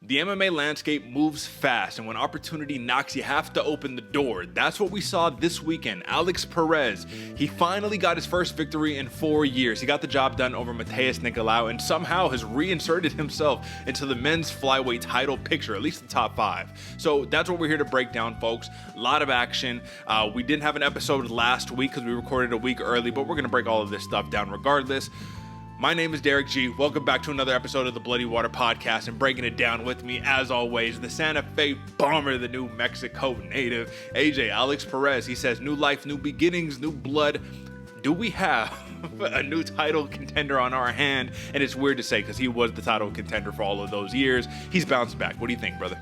The MMA landscape moves fast, and when opportunity knocks, you have to open the door. That's what we saw this weekend. Alex Perez, he finally got his first victory in 4 years. He got the job done over Matheus Nicolau and somehow has reinserted himself into the men's flyweight title picture, at least the top 5. So that's what we're here to break down, folks. A lot of action. We didn't have an episode last week because we recorded a week early, but we're going to break all of this stuff down regardless. My name is Derick G. Welcome back to another episode of the Bloody Water Podcast, and breaking it down with me, as always, the Santa Fe bomber, the New Mexico native, AJ Alex Perez. He says, new life, new beginnings, new blood. Do we have a new title contender on our hand? And it's weird to say because he was the title contender for all of those years. He's bounced back. What do you think, brother?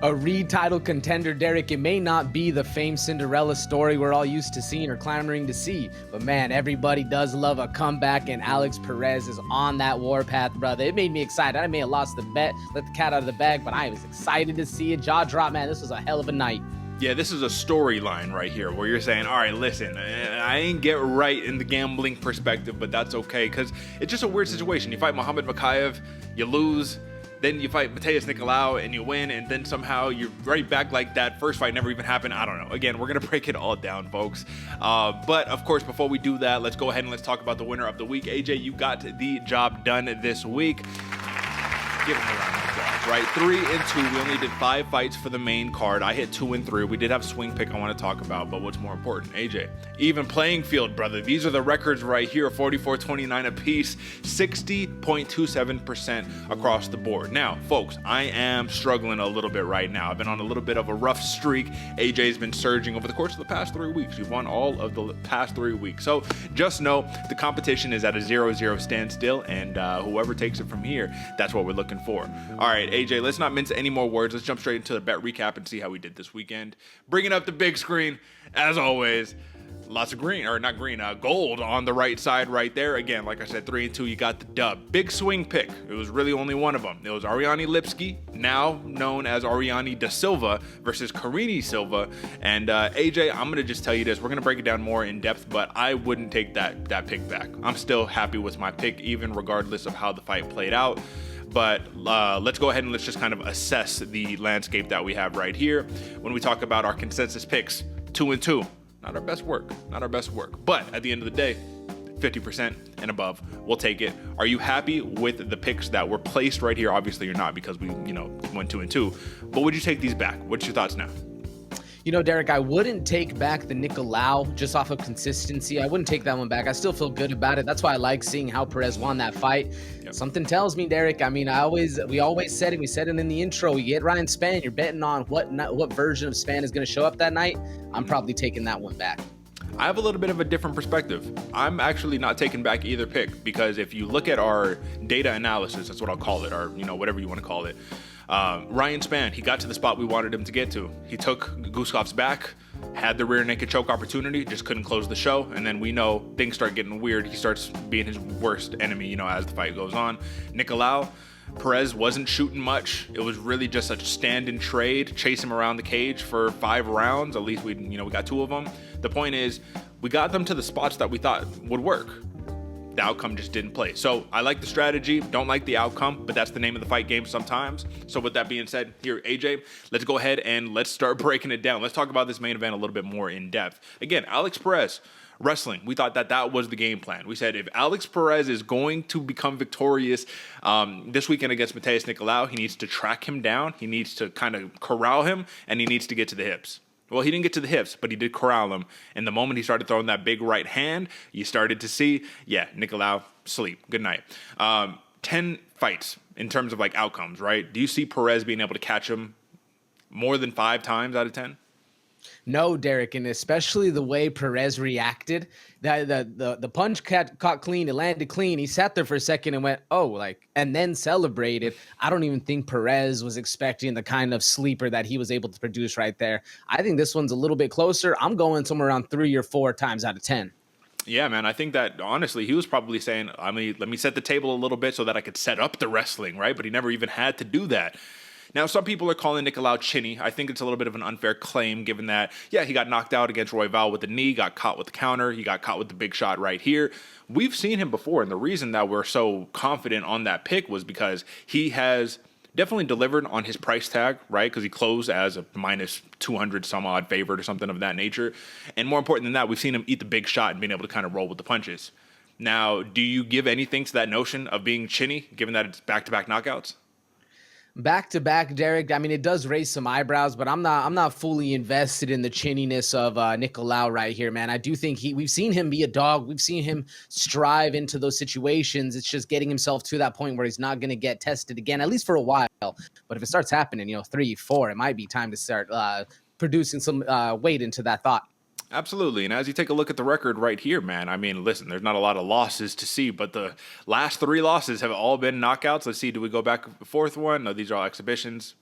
A re-title contender, Derick. It may not be the famed Cinderella story we're all used to seeing or clamoring to see, but man, everybody does love a comeback, and Alex Perez is on that warpath, brother. It made me excited. I may have lost the bet, let the cat out of the bag, but I was excited to see it. Jaw drop, man. This was a hell of a night. Yeah, this is a storyline right here where you're saying, all right, listen, I ain't get right in the gambling perspective, but that's okay, because it's just a weird situation. You fight Muhammad Mokaev, you lose. Then you fight Matheus Nicolau and you win, and then somehow you're right back like that first fight never even happened. I don't know. Again, we're going to break it all down, folks. But, of course, before we do that, let's go ahead and let's talk about the winner of the week. AJ, you got the job done this week. Give him a round of applause, right? 3 and 2. We only did 5 fights for the main card. I hit 2 and 3. We did have a swing pick I want to talk about, but what's more important, AJ? Even playing field, brother. These are the records right here, 44-29 apiece, 60.27% across the board. Now, folks, I am struggling a little bit right now. I've been on a little bit of a rough streak. AJ's been surging over the course of the past 3 weeks. You've won all of the past 3 weeks. So just know the competition is at a 0-0 standstill, and whoever takes it from here, that's what we're looking for. All right, AJ, let's not mince any more words. Let's jump straight into the bet recap and see how we did this weekend. Bringing up the big screen, as always, lots of gold on the right side right there. Again, like I said, 3 and 2, you got the dub. Big swing pick. It was really only one of them. It was Ariane Lipski, now known as Ariane da Silva, versus Karine Silva. And AJ, I'm going to just tell you this. We're going to break it down more in depth, but I wouldn't take that pick back. I'm still happy with my pick, even regardless of how the fight played out. But let's go ahead and let's just kind of assess the landscape that we have right here. When we talk about our consensus picks, 2 and 2, not our best work. But at the end of the day, 50% and above, we'll take it. Are you happy with the picks that were placed right here? Obviously you're not, because we, went 2 and 2. But would you take these back? What's your thoughts now? You know, Derick, I wouldn't take back the Nicolau just off of consistency. I wouldn't take that one back. I still feel good about it. That's why I like seeing how Perez won that fight. Yep. Something tells me, Derick, I mean, we always said it. We said it in the intro. You get Ryan Spann, you're betting on what version of Spann is going to show up that night. I'm probably taking that one back. I have a little bit of a different perspective. I'm actually not taking back either pick, because if you look at our data analysis, that's what I'll call it, or whatever you want to call it. Ryan Spann, he got to the spot we wanted him to get to. He took Guskov's back, had the rear naked choke opportunity, just couldn't close the show. And then we know things start getting weird. He starts being his worst enemy, as the fight goes on. Nicolau, Perez wasn't shooting much. It was really just a stand and trade, chase him around the cage for 5 rounds. At least we got 2 of them. The point is, we got them to the spots that we thought would work. The outcome just didn't play. So I like the strategy, don't like the outcome, but that's the name of the fight game sometimes. So with that being said, here, AJ, let's go ahead and let's start breaking it down. Let's talk about this main event a little bit more in depth. Again, Alex Perez, wrestling. We thought that was the game plan. We said if Alex Perez is going to become victorious this weekend against Matheus Nicolau, he needs to track him down, he needs to kind of corral him, and he needs to get to the hips. Well, he didn't get to the hips, but he did corral him. And the moment he started throwing that big right hand, you started to see, Nicolau, sleep. Good night. 10 fights in terms of outcomes, right? Do you see Perez being able to catch him more than 5 times out of 10? No, Derick, and especially the way Perez reacted. The punch caught clean, it landed clean. He sat there for a second and went, and then celebrated. I don't even think Perez was expecting the kind of sleeper that he was able to produce right there. I think this one's a little bit closer. I'm going somewhere around 3 or 4 times out of 10. Yeah, man, I think that, honestly, he was probably saying, let me set the table a little bit so that I could set up the wrestling, right? But he never even had to do that. Now, some people are calling Nicolau chinny. I think it's a little bit of an unfair claim, given that, he got knocked out against Royval with the knee, got caught with the counter, he got caught with the big shot right here. We've seen him before, and the reason that we're so confident on that pick was because he has definitely delivered on his price tag, right? Because he closed as a minus 200 some odd favorite or something of that nature. And more important than that, we've seen him eat the big shot and being able to kind of roll with the punches. Now, do you give anything to that notion of being chinny, given that it's back-to-back knockouts? Back to back, Derek. I mean, it does raise some eyebrows, but I'm not fully invested in the chinniness of Nicolau right here, man. I do think we've seen him be a dog. We've seen him strive into those situations. It's just getting himself to that point where he's not going to get tested again, at least for a while. But if it starts happening, 3, 4, it might be time to start producing some weight into that thought. Absolutely. And as you take a look at the record right here, man, I mean, listen, there's not a lot of losses to see, but the last 3 losses have all been knockouts. Let's see, do we go back a fourth one? No, these are all exhibitions.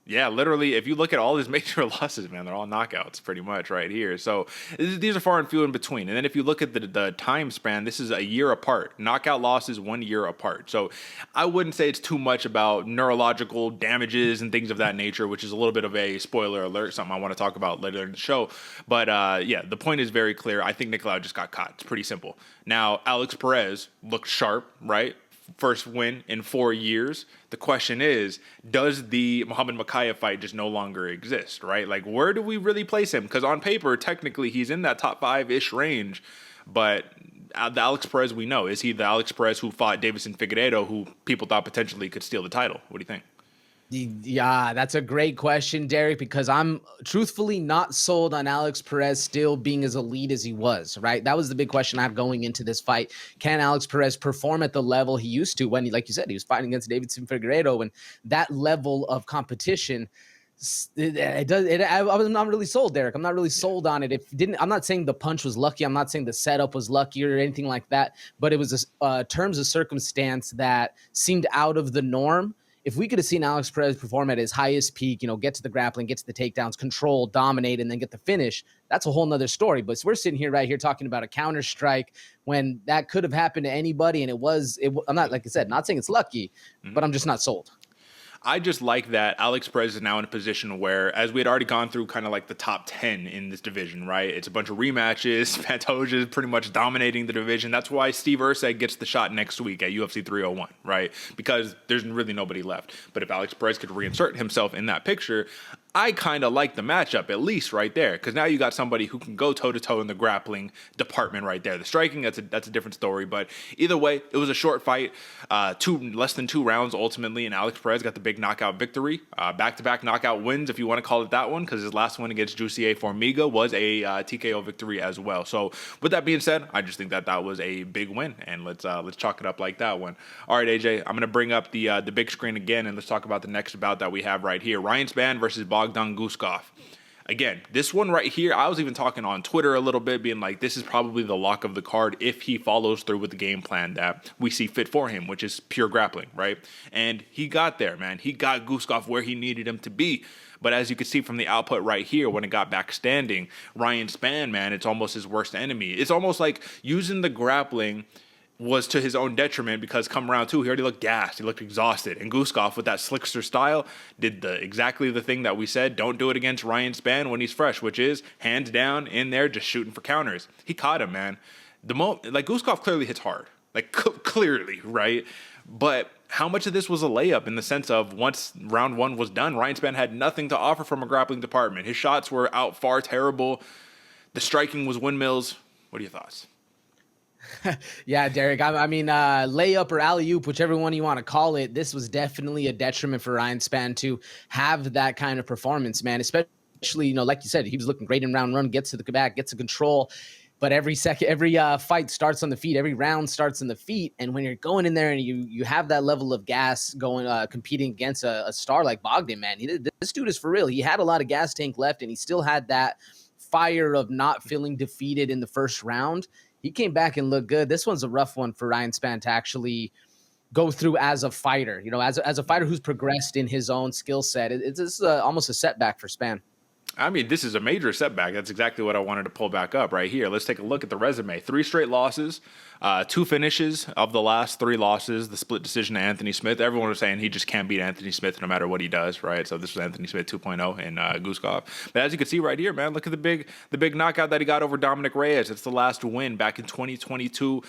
Yeah, literally, if you look at all his major losses, man, they're all knockouts pretty much right here. So these are far and few in between. And then if you look at the time span, this is a year apart. Knockout losses 1 year apart. So I wouldn't say it's too much about neurological damages and things of that nature, which is a little bit of a spoiler alert, something I want to talk about later in the show. But yeah, the point is very clear. I think Nicolau just got caught. It's pretty simple. Now, Alex Perez looked sharp, right? First win in 4 years. The question is, does the Muhammad Mokaev fight just no longer exist, right? Like, where do we really place him? Because on paper, technically, he's in that top 5-ish range. But the Alex Perez we know, is he the Alex Perez who fought Davison Figueiredo, who people thought potentially could steal the title? What do you think? Yeah, that's a great question, Derek, because I'm truthfully not sold on Alex Perez still being as elite as he was, right? That was the big question I have going into this fight. Can Alex Perez perform at the level he used to when, like you said, he was fighting against Davison Figueiredo, and that level of competition, I was not really sold, Derek. I'm not really sold on it. I'm not saying the punch was lucky. I'm not saying the setup was lucky or anything like that, but it was terms of circumstance that seemed out of the norm. If we could have seen Alex Perez perform at his highest peak, get to the grappling, get to the takedowns, control, dominate, and then get the finish, that's a whole nother story. But we're sitting here right here talking about a counter strike when that could have happened to anybody. And I'm not, like I said, not saying it's lucky, but I'm just not sold. I just like that Alex Perez is now in a position where, as we had already gone through kind of like the top 10 in this division, right? It's a bunch of rematches. Pantoja is pretty much dominating the division. That's why Steve Erceg gets the shot next week at UFC 301, right? Because there's really nobody left. But if Alex Perez could reinsert himself in that picture, I kind of like the matchup, at least right there, because now you got somebody who can go toe-to-toe in the grappling department right there. The striking, that's a different story, but either way, it was a short fight, less than 2 rounds ultimately, and Alex Perez got the big knockout victory, back-to-back knockout wins, if you want to call it that one, because his last one against Jussier Formiga was a TKO victory as well. So with that being said, I just think that was a big win, and let's chalk it up like that one. All right, AJ, I'm going to bring up the big screen again, and let's talk about the next bout that we have right here. Ryan Spann versus Bogdan Guskov. Again, this one right here, I was even talking on Twitter a little bit, being like, this is probably the lock of the card if he follows through with the game plan that we see fit for him, which is pure grappling, right? And he got there, man. He got Guskov where he needed him to be. But as you can see from the output right here, when it got back standing, Ryan Spann, man, it's almost his worst enemy. It's almost like using the grappling was to his own detriment, because come round 2, he already looked gassed. He looked exhausted. And Guskov, with that slickster style, did exactly the thing that we said, don't do it against Ryan Spann when he's fresh, which is hands down in there, just shooting for counters. He caught him, man. Guskov clearly hits hard. Clearly, right? But how much of this was a layup in the sense of once round 1 was done, Ryan Spann had nothing to offer from a grappling department. His shots were out far terrible. The striking was windmills. What are your thoughts? Yeah, Derek. I mean, layup or alley-oop, whichever one you want to call it, this was definitely a detriment for Ryan Spann to have that kind of performance, man. Especially, like you said, he was looking great in round 1, gets to the back, gets to control. But every fight starts on the feet. Every round starts on the feet. And when you're going in there and you have that level of gas going, competing against a star like Bogdan, man, this dude is for real. He had a lot of gas tank left, and he still had that fire of not feeling defeated in the first round. He came back and looked good. This one's a rough one for Ryan Spann to actually go through as a fighter. As a fighter who's progressed in his own skill set. It's almost a setback for Spann. I mean, this is a major setback. That's exactly what I wanted to pull back up right here. Let's take a look at the resume. 3 straight losses, 2 finishes of the last 3 losses, the split decision to Anthony Smith. Everyone was saying he just can't beat Anthony Smith no matter what he does, right? So this was Anthony Smith 2.0 in Guskov. But as you can see right here, man, look at the big knockout that he got over Dominic Reyes. It's the last win back in 2022.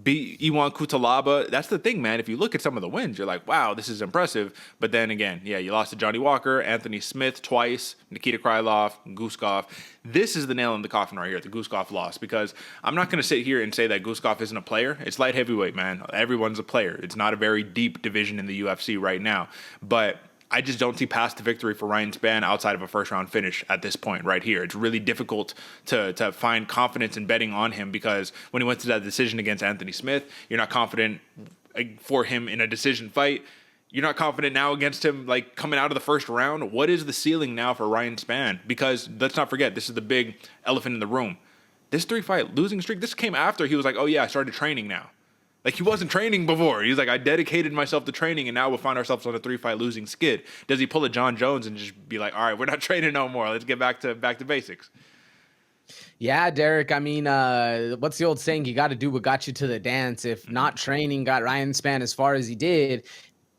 Beat Iwan Kutalaba. That's the thing, man. If you look at some of the wins, you're like, wow, this is impressive. But then again, yeah, you lost to Johnny Walker, Anthony Smith twice, Nikita Krylov, Guskov. This is the nail in the coffin right here, the Guskov loss, because I'm not going to sit here and say that Guskov isn't a player. It's light heavyweight, man. Everyone's a player. It's not a very deep division in the UFC right now. But I just don't see past the victory for Ryan Spann outside of a first-round finish at this point right here. It's really difficult to find confidence in betting on him because when he went to that decision against Anthony Smith, you're not confident for him in a decision fight. You're not confident now against him, like, coming out of the first round. What is the ceiling now for Ryan Spann? Because let's not forget, this is the big elephant in the room. This 3-fight losing streak, this came after he was like, oh, yeah, I started training now. Like, he wasn't training before. He's like, I dedicated myself to training, and now we'll find ourselves on a 3-fight losing skid. Does he pull a John Jones and just be like, all right, we're not training no more. Let's get back to basics? Yeah, Derek. I mean, what's the old saying? You got to do what got you to the dance. If not training got Ryan Spann as far as he did,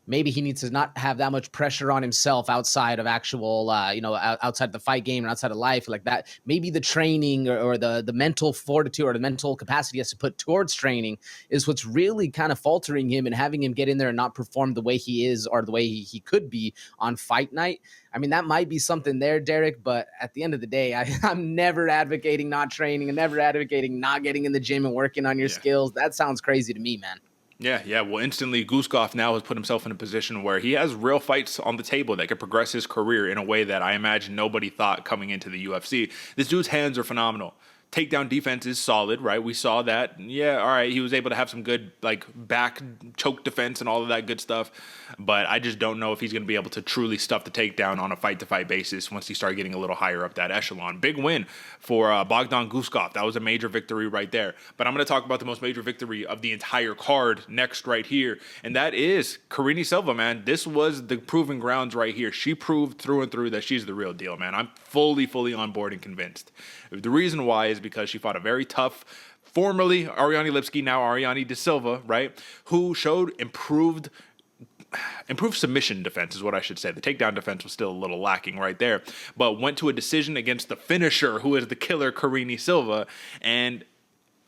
maybe he needs to not have that much pressure on himself outside of actual, outside the fight game and outside of life like that. Maybe the training or the mental fortitude or the mental capacity he has to put towards training is what's really kind of faltering him and having him get in there and not perform the way he is or the way he could be on fight night. I mean, that might be something there, Derek, but at the end of the day, I'm never advocating not training and never advocating not getting in the gym and working on your skills. That sounds crazy to me, man. Yeah. Well, instantly, Guskov now has put himself in a position where he has real fights on the table that could progress his career in a way that I imagine nobody thought coming into the UFC. This dude's hands are phenomenal. Takedown defense is solid, right? We saw that. Yeah, all right, he was able to have some good, like, back choke defense and all of that good stuff. But I just don't know if he's going to be able to truly stuff the takedown on a fight-to-fight basis once he starts getting a little higher up that echelon. Big win for Bogdan Guskov. That was a major victory right there. But I'm going to talk about the most major victory of the entire card next right here, and that is Karine Silva, man. This was the proving grounds right here. She proved through and through that she's the real deal, man. I'm fully on board and convinced. The reason why is because she fought a very tough, formerly Ariane Lipski, now Ariane da Silva, right, who showed improved submission defense is what I should say. The takedown defense was still a little lacking right there, but went to a decision against the finisher, who is the killer Karine Silva. And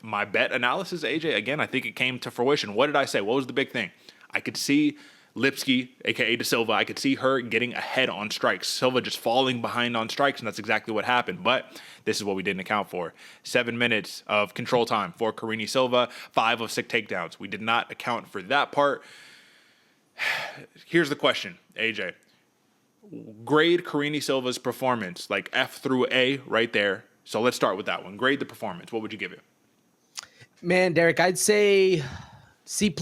my bet analysis, AJ, again, I think it came to fruition. What did I say? What was the big thing? I could see Lipski, a.k.a. Da Silva, I could see her getting ahead on strikes. Silva just falling behind on strikes, and that's exactly what happened. But this is what we didn't account for. 7 minutes of control time for Karine Silva, 5 of 6 takedowns. We did not account for that part. Here's the question, AJ. Grade Karine Silva's performance, like F through A right there. So let's start with that one. Grade the performance. What would you give it? Man, Derek, I'd say C+.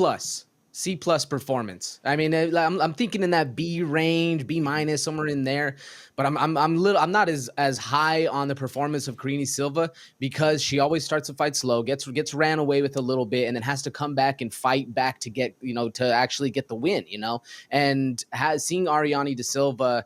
C+ performance. I mean, I'm thinking in that B range, B minus, somewhere in there. But I'm not as high on the performance of Karine Silva because she always starts the fight slow, gets ran away with a little bit, and then has to come back and fight back to get, to actually get the win, And seeing Ariane da Silva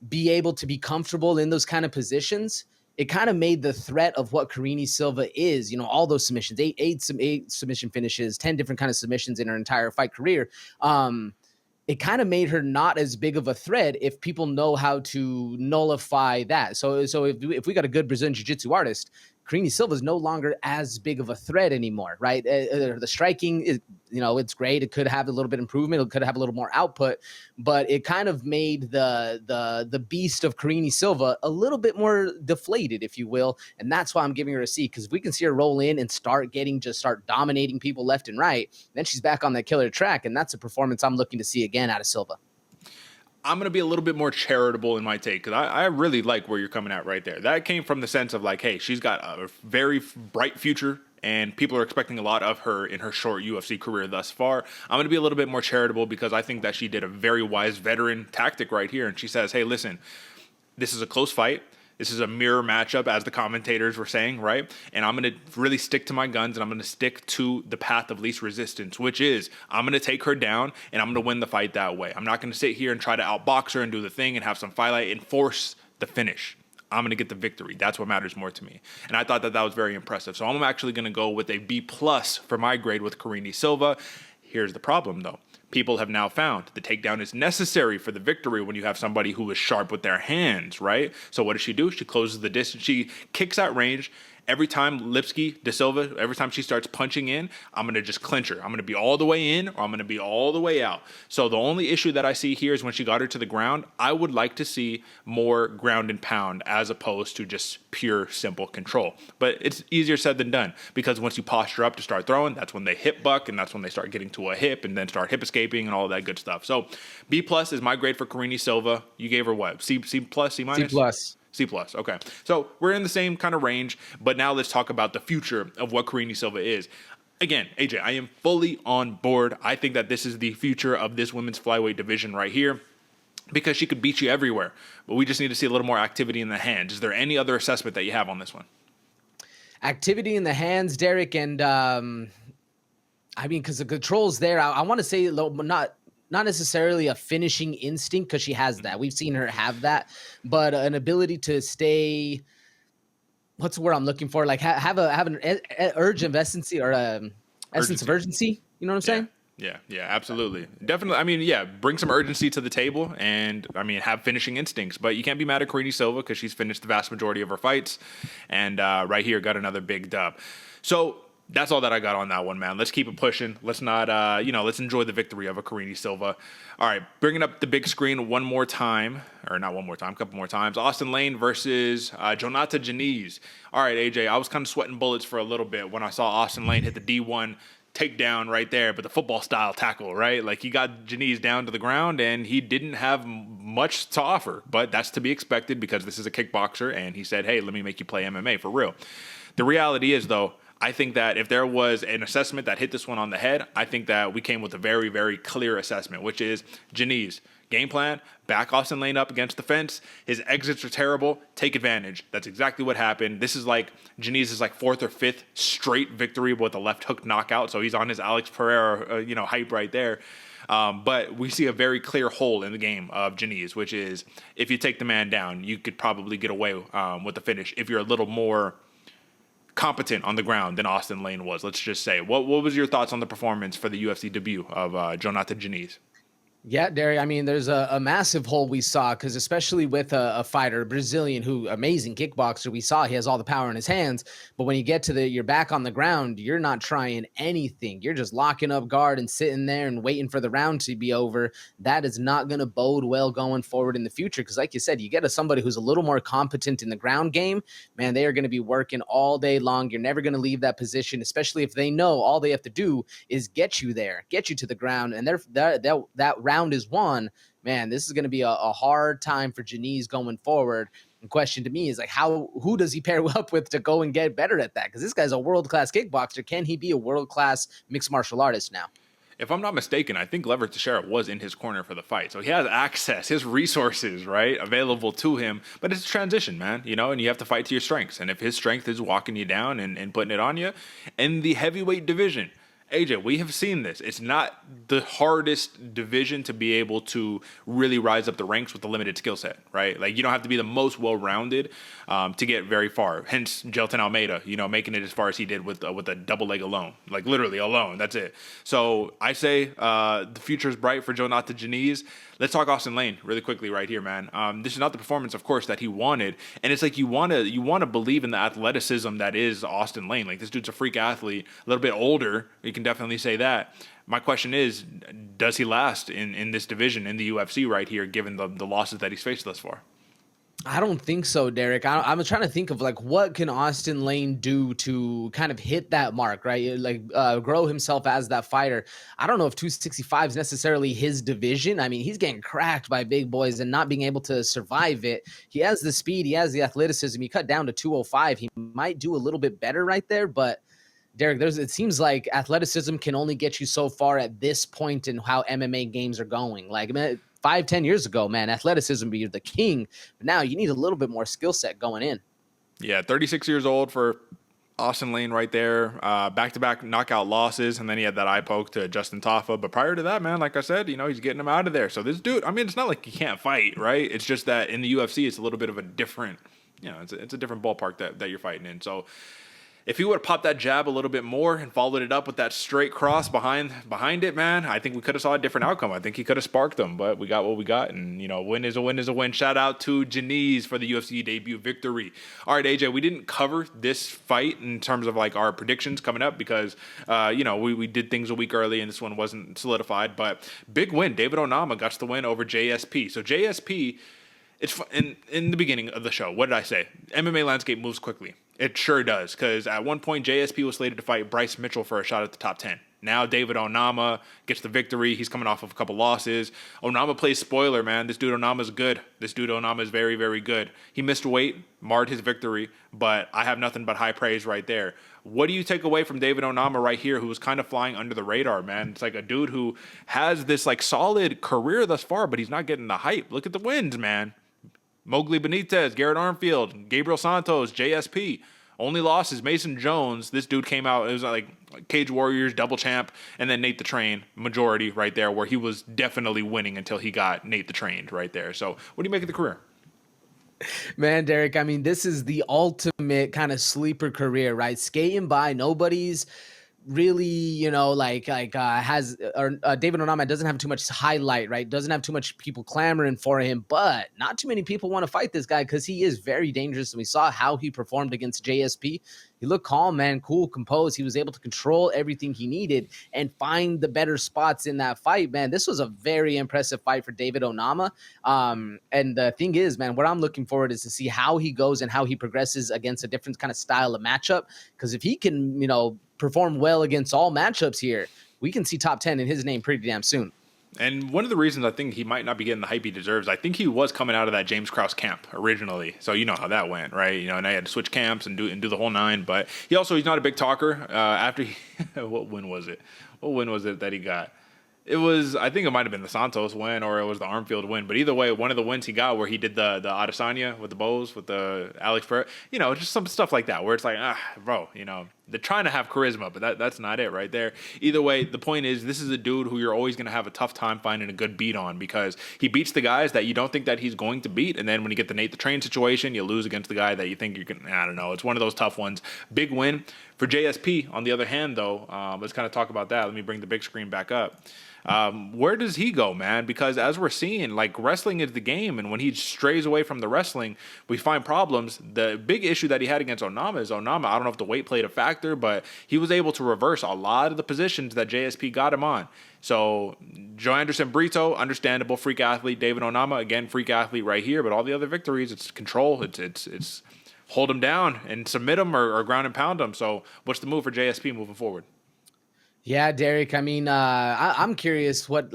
be able to be comfortable in those kind of positions, it kind of made the threat of what Karine Silva is, all those submissions, eight submission finishes, 10 different kind of submissions in her entire fight career. It kind of made her not as big of a threat if people know how to nullify that. So if we got a good Brazilian jiu-jitsu artist, Karine Silva is no longer as big of a threat anymore, right? The striking is, it's great. It could have a little bit improvement. It could have a little more output, but it kind of made the beast of Karine Silva a little bit more deflated, if you will. And that's why I'm giving her a C, because if we can see her roll in and start dominating people left and right, then she's back on that killer track. And that's a performance I'm looking to see again out of Silva. I'm going to be a little bit more charitable in my take because I really like where you're coming at right there. That came from the sense of like, hey, she's got a very bright future and people are expecting a lot of her in her short UFC career thus far. I'm going to be a little bit more charitable because I think that she did a very wise veteran tactic right here. And she says, hey, listen, this is a close fight. This is a mirror matchup, as the commentators were saying, right? And I'm going to really stick to my guns, and I'm going to stick to the path of least resistance, which is I'm going to take her down, and I'm going to win the fight that way. I'm not going to sit here and try to outbox her and do the thing and have some fight and force the finish. I'm going to get the victory. That's what matters more to me. And I thought that was very impressive. So I'm actually going to go with a B+ for my grade with Karine Silva. Here's the problem, though. People have now found the takedown is necessary for the victory when you have somebody who is sharp with their hands, right? So what does she do? She closes the distance. She kicks at range. Every time Lipski, Da Silva, every time she starts punching in, I'm going to just clinch her. I'm going to be all the way in or I'm going to be all the way out. So the only issue that I see here is when she got her to the ground, I would like to see more ground and pound as opposed to just pure, simple control. But it's easier said than done because once you posture up to start throwing, that's when they hip buck and that's when they start getting to a hip and then start hip escaping and all of that good stuff. So B+ is my grade for Karine Silva. You gave her what? C+, C-? C+. Okay. So we're in the same kind of range, but now let's talk about the future of what Karine Silva is. Again, AJ, I am fully on board. I think that this is the future of this women's flyweight division right here because she could beat you everywhere, but we just need to see a little more activity in the hands. Is there any other assessment that you have on this one? Activity in the hands, Derick, and I mean, because the control's there. I want to say not necessarily a finishing instinct because she has that. We've seen her have that, but an ability to stay. What's the word I'm looking for? Like have an urge of essence or essence of urgency. You know what I'm saying? Yeah, absolutely. Definitely. I mean, yeah, bring some urgency to the table and, I mean, have finishing instincts. But you can't be mad at Karine Silva because she's finished the vast majority of her fights and right here got another big dub. So that's all that I got on that one, man. Let's keep it pushing. Let's not, let's enjoy the victory of a Karine Silva. All right, bringing up the big screen one more time, or not one more time, a couple more times. Austin Lane versus Jonata Janice. All right, AJ, I was kind of sweating bullets for a little bit when I saw Austin Lane hit the D1 takedown right there, but the football style tackle, right? Like he got Janice down to the ground and he didn't have much to offer, but that's to be expected because this is a kickboxer and he said, hey, let me make you play MMA for real. The reality is, though, I think that if there was an assessment that hit this one on the head, I think that we came with a very, very clear assessment, which is Janice, game plan, back Austin Lane up against the fence. His exits are terrible. Take advantage. That's exactly what happened. This is like Janice's like 4th or 5th straight victory with a left hook knockout. So he's on his Alex Perez, hype right there. But we see a very clear hole in the game of Janice, which is if you take the man down, you could probably get away with the finish if you're a little more competent on the ground than Austin Lane was. Let's just say. What was your thoughts on the performance for the UFC debut of Jonata Janice? Yeah, Derry, I mean, there's a massive hole we saw because especially with a fighter, a Brazilian, who amazing kickboxer, we saw he has all the power in his hands. But when you get to you're back on the ground, you're not trying anything. You're just locking up guard and sitting there and waiting for the round to be over. That is not going to bode well going forward in the future because like you said, you get somebody who's a little more competent in the ground game, man, they are going to be working all day long. You're never going to leave that position, especially if they know all they have to do is get you there, get you to the ground, and that round is won. Man, this is going to be a hard time for Janice going forward. The question to me is like, who does he pair up with to go and get better at that? Because this guy's a world-class kickboxer. Can he be a world-class mixed martial artist now? If I'm not mistaken, I think Glover Teixeira was in his corner for the fight. So he has access, his resources, right, available to him. But it's a transition, man, and you have to fight to your strengths. And if his strength is walking you down and putting it on you, in the heavyweight division, AJ, we have seen this. It's not the hardest division to be able to really rise up the ranks with a limited skill set, right? Like, you don't have to be the most well-rounded to get very far. Hence, Gelton Almeida, making it as far as he did with a double leg alone. Like, literally alone. That's it. So, I say the future is bright for Jonata Janice. Let's talk Austin Lane really quickly right here, man. This is not the performance, of course, that he wanted. And it's like you want to believe in the athleticism that is Austin Lane. Like, this dude's a freak athlete, a little bit older. You can definitely say that. My question is, does he last in this division, in the UFC right here, given the losses that he's faced thus far? I don't think so, Derek. I'm trying to think of like what can Austin Lane do to kind of hit that mark, right? Like grow himself as that fighter. I don't know if 265 is necessarily his division. I mean, he's getting cracked by big boys and not being able to survive it. He has the speed, he has the athleticism. He cut down to 205. He might do a little bit better right there, but Derek, it seems like athleticism can only get you so far at this point in how MMA games are going. Like, 5-10 years ago, man, athleticism be the king. But now you need a little bit more skill set going in. Yeah, 36 years old for Austin Lane right there. Back-to-back knockout losses, and then he had that eye poke to Justin Taffa. But prior to that, man, like I said, he's getting him out of there. So this dude, I mean, it's not like he can't fight, right? It's just that in the UFC, it's a little bit of a different you know, it's a different ballpark that you're fighting in. So if he would have popped that jab a little bit more and followed it up with that straight cross behind it, man, I think we could have saw a different outcome. I think he could have sparked them, but we got what we got. And, you know, win is a win is a win. Shout out to Janice for the UFC debut victory. All right, AJ, we didn't cover this fight in terms of like our predictions coming up because, you know, we did things a week early and this one wasn't solidified. But big win. David Onama got the win over JSP. So JSP, it's in the beginning of the show, what did I say? MMA landscape moves quickly. It sure does, because at one point, JSP was slated to fight Bryce Mitchell for a shot at the top 10. Now David Onama gets the victory. He's coming off of a couple losses. Onama plays spoiler, man. This dude Onama is good. This dude Onama is very, very good. He missed weight, marred his victory, but I have nothing but high praise right there. What do you take away from David Onama right here, who was kind of flying under the radar, man? It's like a dude who has this like solid career thus far, but he's not getting the hype. Look at the wins, man. Mowgli Benitez, Garrett Armfield, Gabriel Santos, JSP. Only losses, Mason Jones. This dude came out, it was like Cage Warriors, double champ, and then Nate the Train, majority right there, where he was definitely winning until he got Nate the Trained right there. So what do you make of the career? Man, Derek, I mean, this is the ultimate kind of sleeper career, right? Skating by, nobody's really, you know, David Onama doesn't have too much highlight, right? Doesn't have too much people clamoring for him, but not too many people want to fight this guy because he is very dangerous. And we saw how he performed against JSP. He looked calm, man, cool, composed. He was able to control everything he needed and find the better spots in that fight, man. This was a very impressive fight for David Onama. And the thing is, man, what I'm looking forward is to see how he goes and how he progresses against a different kind of style of matchup. Because if he can, you know, perform well against all matchups here, we can see top 10 in his name pretty damn soon. And one of the reasons I think he might not be getting the hype he deserves, I think he was coming out of that James Krause camp originally. So you know how that went, right? You know, and I had to switch camps and do the whole nine. But he's not a big talker. After what win was it? What win was it that he got? It was, I think it might have been the Santos win or it was the Armfield win. But either way, one of the wins he got where he did the Adesanya with the bows, with the Alex Perez, you know, just some stuff like that where it's like, bro, you know, they're trying to have charisma, but that's not it right there. Either way, the point is this is a dude who you're always going to have a tough time finding a good beat on because he beats the guys that you don't think that he's going to beat. And then when you get the Nate the Train situation, you lose against the guy that you think you can, I don't know. It's one of those tough ones. Big win for JSP. On the other hand, though, let's kind of talk about that. Let me bring the big screen back up. Where does he go, man? Because as we're seeing, like wrestling is the game, and when he strays away from the wrestling, we find problems. The big issue that he had against Onama is I don't know if the weight played a factor, but he was able to reverse a lot of the positions that JSP got him on. So Joe Anderson Brito, understandable freak athlete. David Onama, again, freak athlete right here, but all the other victories, it's control. It's hold him down and submit him or ground and pound him. So what's the move for JSP moving forward? Yeah, Derek. I mean, I'm curious what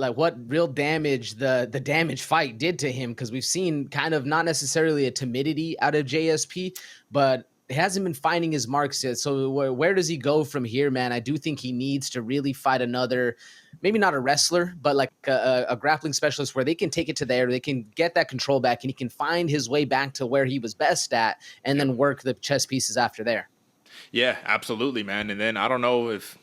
real damage the damage fight did to him because we've seen kind of not necessarily a timidity out of JSP, but he hasn't been finding his marks yet. So where does he go from here, man? I do think he needs to really fight another, maybe not a wrestler, but like a grappling specialist where they can take it to there, they can get that control back, and he can find his way back to where he was best at, and then work the chess pieces after there. Yeah, absolutely, man. And then I don't know if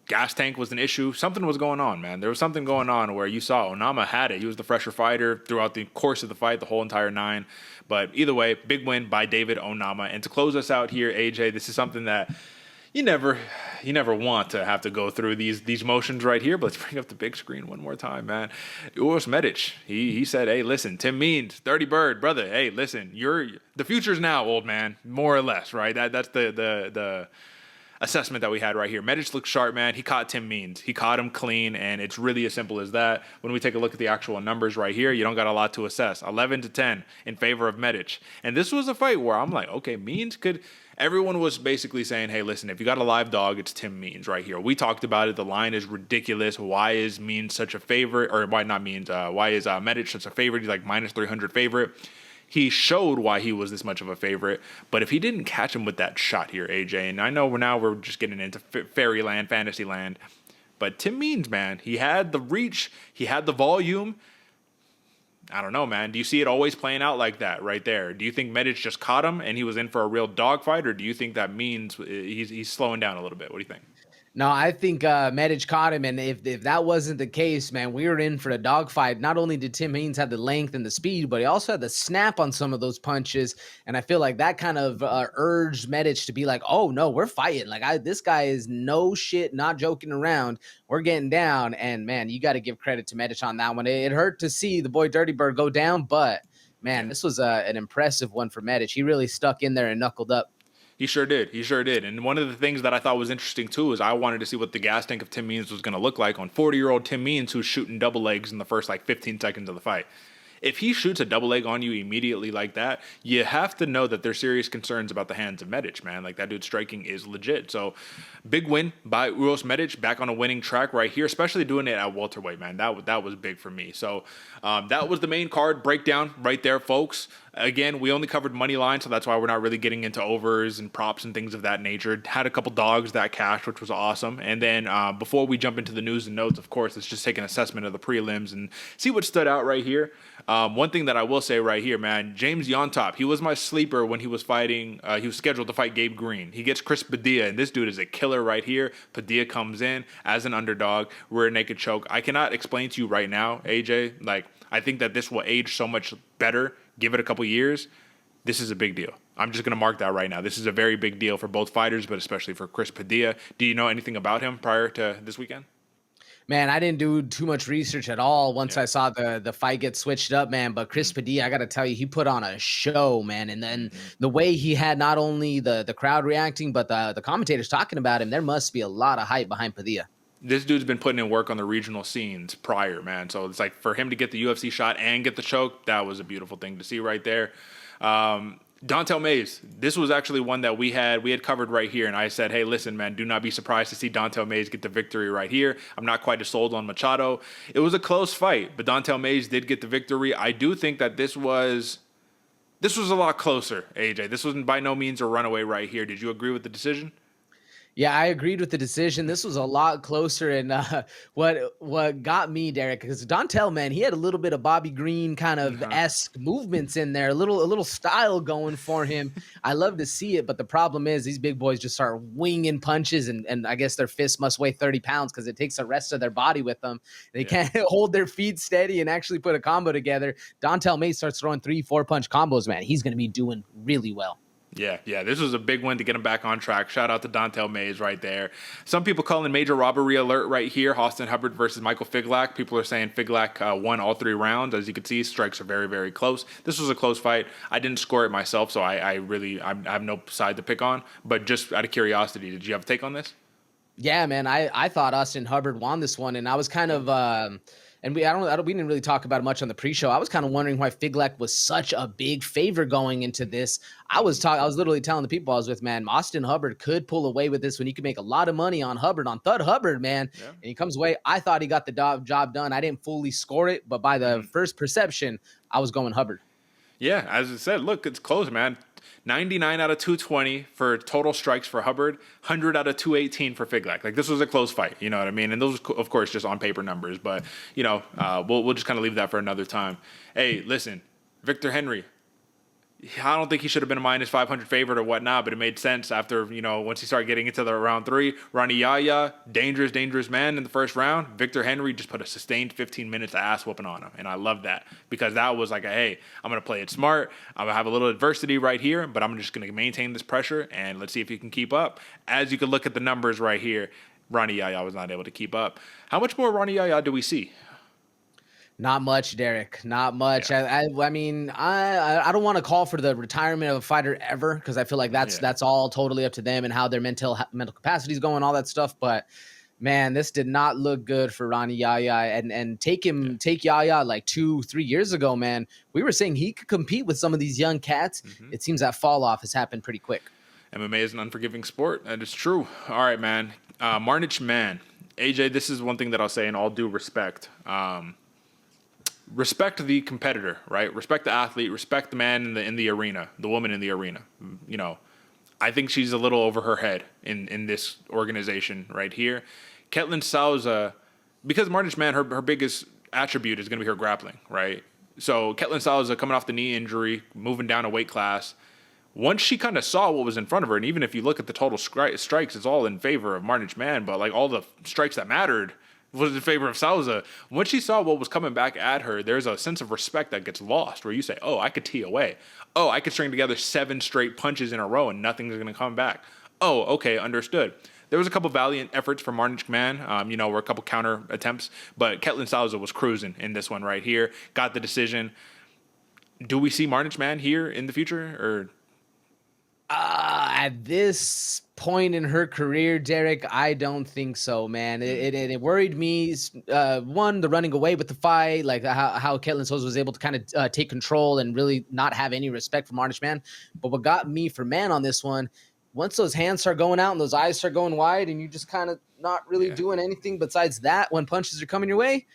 gas tank was an issue. Something was going on, man. There was something going on where you saw Onama had it. He was the fresher fighter throughout the course of the fight, the whole entire nine. But either way, big win by David Onama. And to close us out here, AJ, this is something that you never want to have to go through these motions right here. But let's bring up the big screen one more time, man. Uros Medic, he said, hey, listen, Tim Means, 30 Bird, brother, hey, listen, the future's now, old man, more or less, right? That's the assessment that we had right here. Medic looks sharp, man. He caught Tim Means. He caught him clean, and it's really as simple as that. When we take a look at the actual numbers right here, you don't got a lot to assess. 11-10 in favor of Medic. And this was a fight where I'm like, okay, Means could... Everyone was basically saying, hey, listen, if you got a live dog, it's Tim Means right here. We talked about it. The line is ridiculous. Why is Means such a favorite? Or why not Means? Why is Medic such a favorite? He's like minus 300 favorite. He showed why he was this much of a favorite, but if he didn't catch him with that shot here, AJ, and I know we're just getting into fairyland, fantasyland, but Tim Means, man, he had the reach, he had the volume. I don't know, man. Do you see it always playing out like that right there? Do you think Medic just caught him and he was in for a real dogfight, or do you think that means he's slowing down a little bit? What do you think? No, I think Medic caught him, and if that wasn't the case, man, we were in for a dogfight. Not only did Tim Haynes have the length and the speed, but he also had the snap on some of those punches, and I feel like that kind of urged Medic to be like, "Oh no, we're fighting! Like this guy is no shit, not joking around. We're getting down." And man, you got to give credit to Medic on that one. It hurt to see the boy Dirty Bird go down, but man, this was an impressive one for Medic. He really stuck in there and knuckled up. He sure did. He sure did. And one of the things that I thought was interesting, too, is I wanted to see what the gas tank of Tim Means was going to look like on 40-year-old Tim Means, who's shooting double legs in the first, 15 seconds of the fight. If he shoots a double leg on you immediately like that, you have to know that there's serious concerns about the hands of Medic, man. Like, that dude's striking is legit. So, big win by Uros Medic, back on a winning track right here, especially doing it at welterweight, man. That was big for me. So, that was the main card breakdown right there, folks. Again, we only covered money line, so that's why we're not really getting into overs and props and things of that nature. Had a couple dogs that cashed, which was awesome. And then before we jump into the news and notes, of course, let's just take an assessment of the prelims and see what stood out right here. One thing that I will say right here, man, James Yontop, he was my sleeper when he was fighting. He was scheduled to fight Gabe Green. He gets Chris Padilla, and this dude is a killer right here. Padilla comes in as an underdog, rear naked choke. I cannot explain to you right now, AJ, I think that this will age so much better. Give it a couple years. This is a big deal. I'm just going to mark that right now. This is a very big deal for both fighters, but especially for Chris Padilla. Do you know anything about him prior to this weekend? Man, I didn't do too much research at all once I saw the fight get switched up, man. But Chris Padilla, I got to tell you, he put on a show, man. And then the way he had not only the crowd reacting, but the commentators talking about him, there must be a lot of hype behind Padilla. This dude's been putting in work on the regional scenes prior, man. So it's like for him to get the UFC shot and get the choke, that was a beautiful thing to see right there. Dontel Mays, this was actually one that we had covered right here, and I said, hey, listen, man, do not be surprised to see Dontel Mays get the victory right here. I'm not quite as sold on Machado. It was a close fight, but Dontel Mays did get the victory. I do think that this was a lot closer, AJ. This wasn't by no means a runaway right here. Did you agree with the decision? Yeah, I agreed with the decision. This was a lot closer, and what got me, Derek, because Dontel, man, he had a little bit of Bobby Green kind of esque movements in there, a little style going for him. I love to see it, but the problem is these big boys just start winging punches, and I guess their fists must weigh 30 pounds because it takes the rest of their body with them. They can't hold their feet steady and actually put a combo together. Dontel Mays starts throwing 3-4 punch combos, man. He's going to be doing really well. Yeah. This was a big win to get him back on track. Shout out to Dontel Mays right there. Some people calling major robbery alert right here. Austin Hubbard versus Michael Figlak. People are saying Figlak won all 3 rounds. As you can see, strikes are very, very close. This was a close fight. I didn't score it myself, so I have no side to pick on. But just out of curiosity, did you have a take on this? Yeah, man. I thought Austin Hubbard won this one, and I was kind of and we didn't really talk about it much on the pre-show. I was kind of wondering why Figlak was such a big favor going into this. I was literally telling the people I was with, man, Austin Hubbard could pull away with this when you could make a lot of money on Thud Hubbard, man. Yeah. And he comes away. I thought he got the job done. I didn't fully score it, but by the first perception, I was going Hubbard. Yeah, as I said, look, it's close, man. 99 out of 220 for total strikes for Hubbard, 100 out of 218 for Figlak. Like, this was a close fight, you know what I mean? And those, of course, just on paper numbers. But, we'll just kind of leave that for another time. Hey, listen, Victor Henry, I don't think he should have been a minus 500 favorite or whatnot, but it made sense after, once he started getting into the round 3. Ronnie Yaya, dangerous man in the first round. Victor Henry just put a sustained 15 minutes of ass whooping on him. And I love that because that was like, hey, I'm going to play it smart. I'm going to have a little adversity right here, but I'm just going to maintain this pressure and let's see if he can keep up. As you can look at the numbers right here, Ronnie Yaya was not able to keep up. How much more Ronnie Yaya do we see? Not much, Derek. Not much. Yeah. I mean, I don't want to call for the retirement of a fighter ever because I feel like that's all totally up to them and how their mental capacity is going, all that stuff. But man, this did not look good for Ronnie Yaya. And take Yaya like 2-3 years ago, man. We were saying he could compete with some of these young cats. It seems that fall off has happened pretty quick. MMA is an unforgiving sport. That is true. All right, man. Marnich Man. AJ, this is one thing that I'll say in all due respect. Respect the competitor, right? Respect the athlete. Respect the man in the arena, the woman in the arena. I think she's a little over her head in this organization right here. Ketlin Souza, because Marnich Man, her biggest attribute is going to be her grappling, right? So Ketlin Souza coming off the knee injury, moving down a weight class. once she kind of saw what was in front of her, and even if you look at the total strikes, it's all in favor of Marnich Man, but like all the strikes that mattered was in favor of Souza. Once she saw what was coming back at her, there's a sense of respect that gets lost where you say, oh, I could tee away. Oh, I could string together 7 straight punches in a row and nothing's going to come back. Oh, okay, understood. There was a couple valiant efforts from Marnich Man, were a couple counter attempts, but Ketlin Souza was cruising in this one right here, got the decision. Do we see Marnich Man here in the future, or? At this point in her career, Derek, I don't think so, man. It worried me. One, the running away with the fight, like how Ketlin Souza was able to kind of take control and really not have any respect for Marnich Man. But what got me for Man on this one, once those hands start going out and those eyes start going wide and you just kind of not really doing anything besides that when punches are coming your way,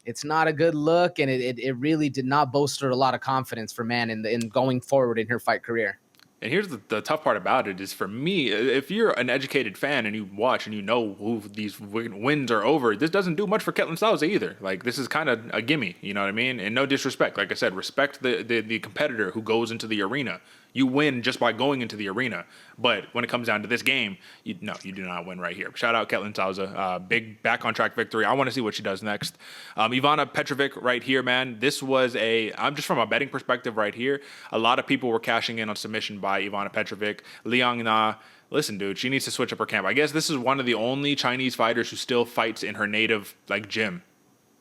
it's not a good look. And it really did not bolster a lot of confidence for Man in going forward in her fight career. And here's the tough part about it is, for me, if you're an educated fan and you watch and you know who these wins are over, this doesn't do much for Ketlin Souza either. Like, this is kind of a gimme, you know what I mean? And no disrespect. Like I said, respect the competitor who goes into the arena. You win just by going into the arena. But when it comes down to this game, you do not win right here. Shout out Ketlin Souza. Big back-on-track victory. I want to see what she does next. Ivana Petrovic right here, man. This was I'm just from a betting perspective right here. A lot of people were cashing in on submission by Ivana Petrovic. Liang Na, listen, dude, she needs to switch up her camp. I guess this is one of the only Chinese fighters who still fights in her native gym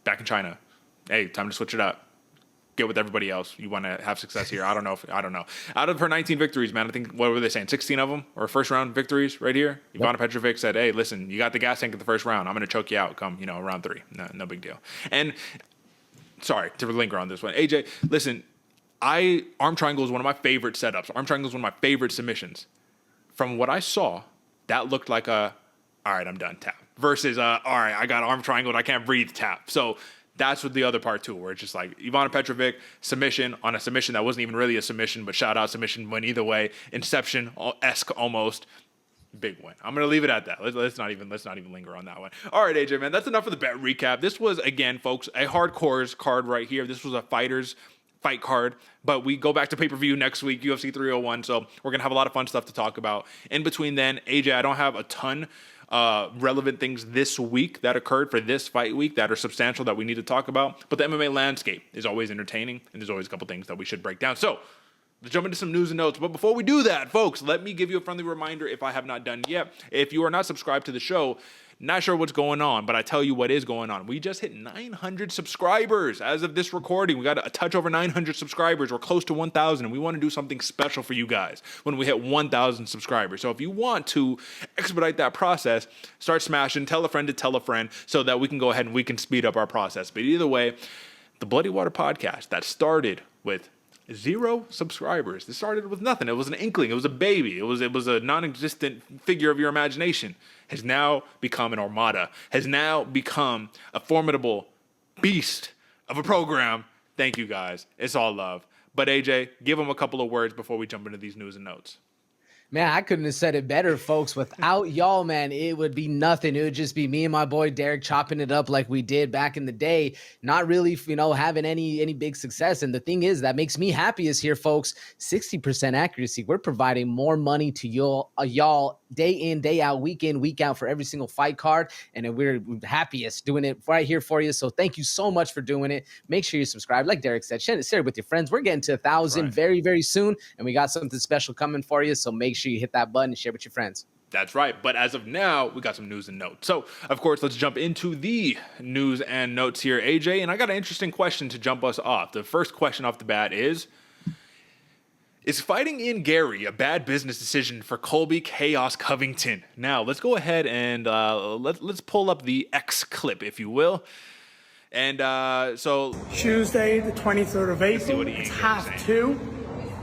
back in China. Hey, time to switch it up. Get with everybody else. You want to have success here. I don't know. Out of her 19 victories, man, I think, what were they saying? 16 of them or first round victories right here. Ivana Petrovic said, hey, listen, you got the gas tank in the first round. I'm going to choke you out come, round 3. No big deal. And sorry to linger on this one. AJ, listen, arm triangle is one of my favorite setups. Arm triangle is one of my favorite submissions. From what I saw, that looked like all right, I'm done tap versus, all right, I got arm triangle and I can't breathe tap. So that's what the other part too, where it's just like Ivana Petrovic submission on a submission that wasn't even really a submission, but shout out submission win either way, Inception-esque almost. Big win. I'm gonna leave it at that. Let's not even linger on that one. All right, AJ, man, that's enough of the bet recap. This was, again, folks, a hardcores card right here. This was a fighters fight card, but we go back to pay-per-view next week, UFC 301. So we're gonna have a lot of fun stuff to talk about. In between then, AJ, I don't have a ton relevant things this week that occurred for this fight week that are substantial that we need to talk about. But the MMA landscape is always entertaining, and there's always a couple things that we should break down. So let's jump into some news and notes. But before we do that, folks, let me give you a friendly reminder, if I have not done yet. If you are not subscribed to the show, not sure what's going on, but I tell you what is going on. We just hit 900 subscribers as of this recording. We got a touch over 900 subscribers. We're close to 1,000, and we want to do something special for you guys when we hit 1,000 subscribers. So if you want to expedite that process, start smashing, tell a friend to tell a friend so that we can go ahead and we can speed up our process. But either way, the Bloody Water Podcast that started with 0 subscribers. This started with nothing. It was an inkling. It was a baby. It was a non-existent figure of your imagination. Has now become an armada. Has now become a formidable beast of a program. Thank you, guys. It's all love. But AJ, give them a couple of words before we jump into these news and notes. Man, I couldn't have said it better, folks. Without y'all, man, it would be nothing. It would just be me and my boy Derek chopping it up like we did back in the day, not really, having any big success. And the thing is, that makes me happiest here, folks. 60% accuracy. We're providing more money to y'all day in, day out, week in, week out for every single fight card. And we're happiest doing it right here for you. So thank you so much for doing it. Make sure you subscribe. Like Derek said, share it with your friends. We're getting to 1,000 very, very soon. And we got something special coming for you. So make sure you hit that button and share with your friends. That's right. But as of now, we got some news and notes. So, of course, let's jump into the news and notes here, AJ. And I got an interesting question to jump us off. The first question off the bat is fighting in Gary a bad business decision for Colby Chaos Covington? Now, let's go ahead and let's pull up the X clip, if you will. And so Tuesday, the 23rd of April, it's 1:30.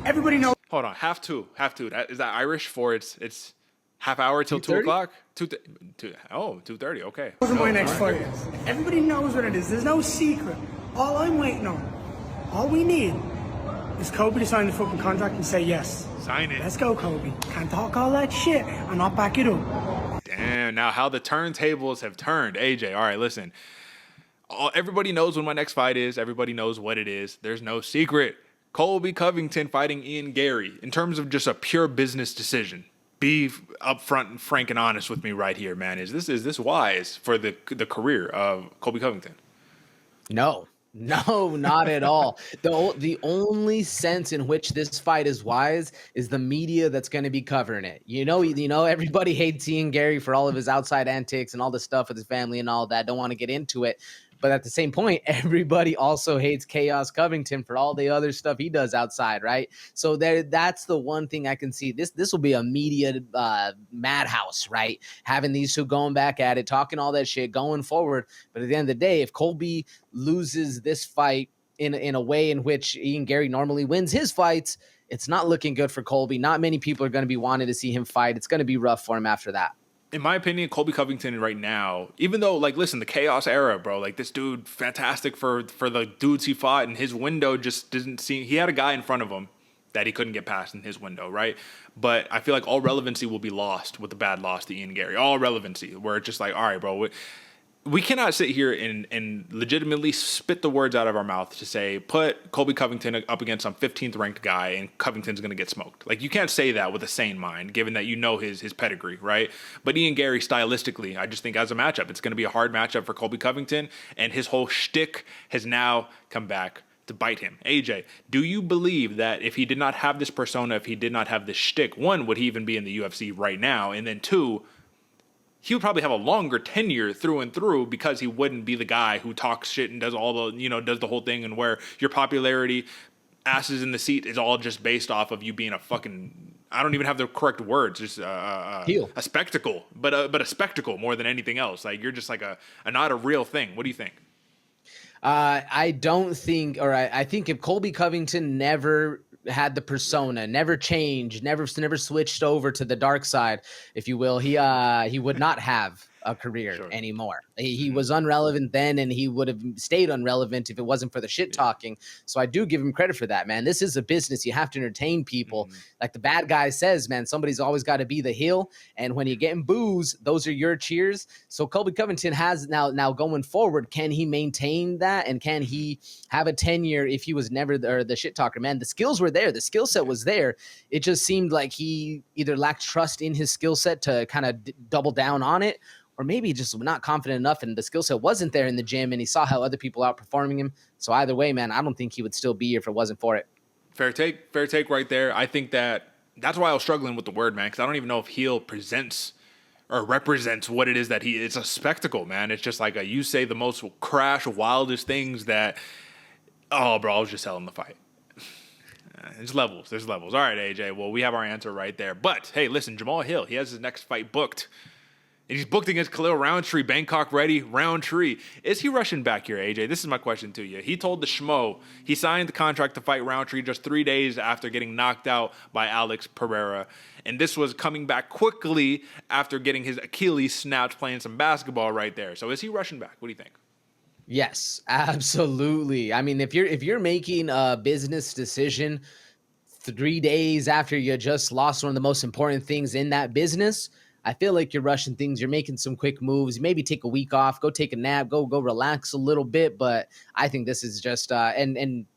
Everybody knows. Hold on, 1:30. Is that Irish for it's half hour till 2 o'clock? 2:30. Okay. Those are my next fight. Everybody knows what it is. There's no secret. All I'm waiting on, all we need, is Kobe to sign the fucking contract and say yes. Sign it. Let's go, Kobe. Can't talk all that shit and not back it up. Damn. Now how the turntables have turned, AJ. All right, listen. Everybody knows when my next fight is. Everybody knows what it is. There's no secret. Colby Covington fighting Ian Gary, in terms of just a pure business decision. Be upfront and frank and honest with me right here, man. Is this wise for the career of Colby Covington? No, not at all. The only sense in which this fight is wise is the media that's going to be covering it. You know, everybody hates Ian Gary for all of his outside antics and all the stuff with his family and all that. Don't want to get into it. But at the same point, everybody also hates Chaos Covington for all the other stuff he does outside, right? So that's the one thing I can see. This will be a media madhouse, right? Having these two going back at it, talking all that shit, going forward. But at the end of the day, if Colby loses this fight in a way in which Ian Gary normally wins his fights, it's not looking good for Colby. Not many people are going to be wanting to see him fight. It's going to be rough for him after that. In my opinion, Colby Covington right now, even though, like, listen, the Chaos era, bro, like, this dude, fantastic for the dudes he fought, and his window just didn't seem, he had a guy in front of him that he couldn't get past in his window, right? But I feel like all relevancy will be lost with the bad loss to Ian Gary. All relevancy, where it's just like, all right, bro, we cannot sit here and legitimately spit the words out of our mouth to say, put Colby Covington up against some 15th ranked guy and Covington's going to get smoked. Like, you can't say that with a sane mind, given that you know his pedigree, right? But Ian Gary, stylistically, I just think as a matchup, it's going to be a hard matchup for Colby Covington, and his whole shtick has now come back to bite him. AJ, do you believe that if he did not have this persona, if he did not have this shtick, one, would he even be in the UFC right now? And then two, he would probably have a longer tenure through and through because he wouldn't be the guy who talks shit and does all the, does the whole thing, and where your popularity, asses in the seat, is all just based off of you being a fucking, I don't even have the correct words, just a spectacle, but a spectacle more than anything else. Like, you're just like a not a real thing. What do you think? I don't think, or I think if Colby Covington never had the persona, never changed, never switched over to the dark side, if you will, he would not have a career anymore. He was unrelevant then, and he would have stayed unrelevant if it wasn't for the shit talking. So I do give him credit for that, man. This is a business. You have to entertain people. Like the bad guy says, man, somebody's always got to be the heel. And when you're getting boos, those are your cheers. So Colby Covington has now going forward, can he maintain that? And can he have a tenure if he was never the shit talker? Man, the skills were there. The skill set was there. It just seemed like he either lacked trust in his skill set to kind of double down on it, or maybe just not confident enough and the skill set wasn't there in the gym and he saw how other people outperforming him. So either way, man, I don't think he would still be here if it wasn't for it. Fair take right there. I think that's why I was struggling with the word, man, because I don't even know if heel presents or represents what it is that it's a spectacle, man. It's just like you say the most crash, wildest things that, oh, bro, I was just selling the fight. There's levels. All right, AJ, well, we have our answer right there. But, hey, listen, Jamal Hill, he has his next fight booked. And he's booked against Khalil Roundtree, Bangkok ready, Roundtree. Is he rushing back here, AJ? This is my question to you. He told the Schmo he signed the contract to fight Roundtree just 3 days after getting knocked out by Alex Perez. And this was coming back quickly after getting his Achilles snapped playing some basketball right there. So is he rushing back? What do you think? Yes, absolutely. I mean, if you're making a business decision 3 days after you just lost one of the most important things in that business, I feel like you're rushing things. You're making some quick moves. Maybe take a week off, go take a nap, go relax a little bit. But I think this is just and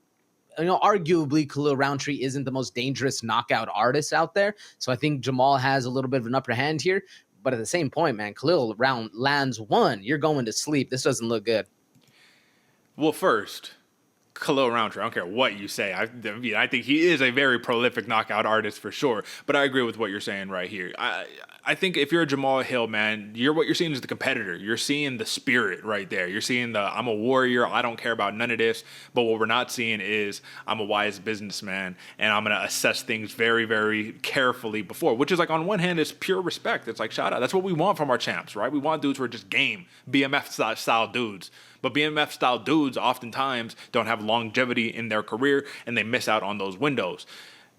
arguably Khalil Roundtree isn't the most dangerous knockout artist out there. So I think Jamal has a little bit of an upper hand here. But at the same point, man, Khalil lands one. You're going to sleep. This doesn't look good. Well, first, Khalil Roundtree, I don't care what you say. I think he is a very prolific knockout artist for sure. But I agree with what you're saying right here. I think if you're a Jamal Hill, man, what you're seeing is the competitor. You're seeing the spirit right there. You're seeing I'm a warrior. I don't care about none of this. But what we're not seeing is I'm a wise businessman, and I'm going to assess things very, very carefully before, which is like, on one hand, it's pure respect. It's like, shout out. That's what we want from our champs, right? We want dudes who are just game, BMF-style dudes. But BMF-style dudes oftentimes don't have longevity in their career, and they miss out on those windows.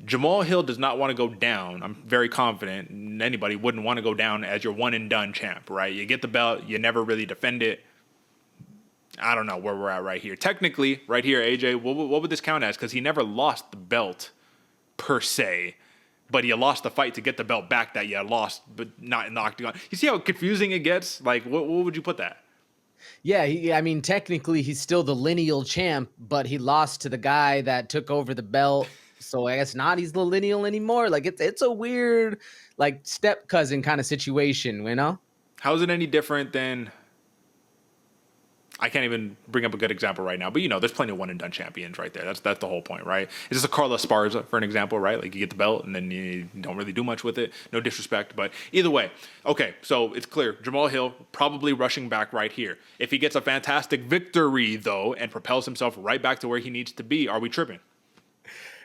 Jamal Hill does not want to go down. I'm very confident anybody wouldn't want to go down as your one-and-done champ, right? You get the belt, you never really defend it. I don't know where we're at right here. Technically, right here, AJ, what would this count as? Because he never lost the belt per se, but you lost the fight to get the belt back that you lost, but not in the octagon. You see how confusing it gets? Like, what would you put that? Yeah, I mean, technically, he's still the lineal champ, but he lost to the guy that took over the belt. So I guess not. He's the lineal anymore. Like it's a weird, like step cousin kind of situation, you know? How is it any different than? I can't even bring up a good example right now, but there's plenty of one and done champions right there. That's the whole point, right? It's just a Carlos Esparza for an example, right? Like you get the belt and then you don't really do much with it. No disrespect, but either way. Okay, so it's clear. Jamal Hill probably rushing back right here. If he gets a fantastic victory though and propels himself right back to where he needs to be, are we tripping?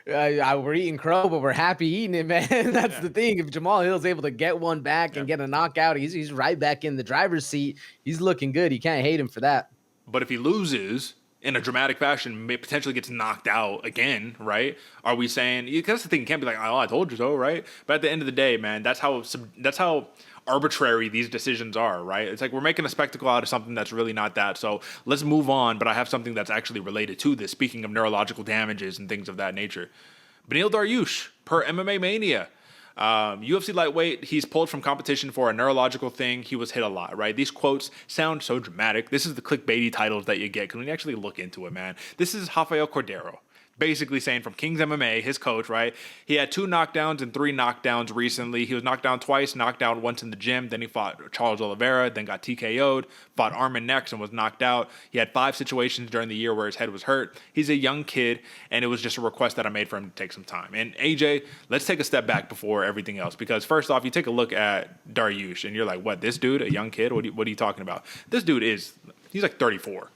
We're eating crow, but we're happy eating it, man. That's the thing. If Jamal Hill's able to get one back and get a knockout, he's right back in the driver's seat. He's looking good. You can't hate him for that. But if he loses in a dramatic fashion, may potentially gets knocked out again, right? Are we saying? Because that's the thing. You can't be like, "Oh, I told you so," right? But at the end of the day, man, that's how arbitrary these decisions are, right? It's like we're making a spectacle out of something that's really not that. So let's move on. But I have something that's actually related to this. Speaking of neurological damages and things of that nature, Beneil Dariush, per MMA Mania. UFC lightweight, he's pulled from competition for a neurological thing. He was hit a lot, right? These quotes sound so dramatic. This is the clickbaity titles that you get because when you actually look into it, man, this is Rafael Cordeiro basically saying from King's MMA, his coach, right? He had 2 knockdowns and 3 knockdowns recently. He was knocked down twice, knocked down once in the gym. Then he fought Charles Oliveira, then got TKO'd, fought Armin next and was knocked out. He had 5 situations during the year where his head was hurt. He's a young kid, and it was just a request that I made for him to take some time. And AJ, let's take a step back before everything else, because first off, you take a look at Dariush, and you're like, what, this dude, a young kid? What are you talking about? This dude he's like 34.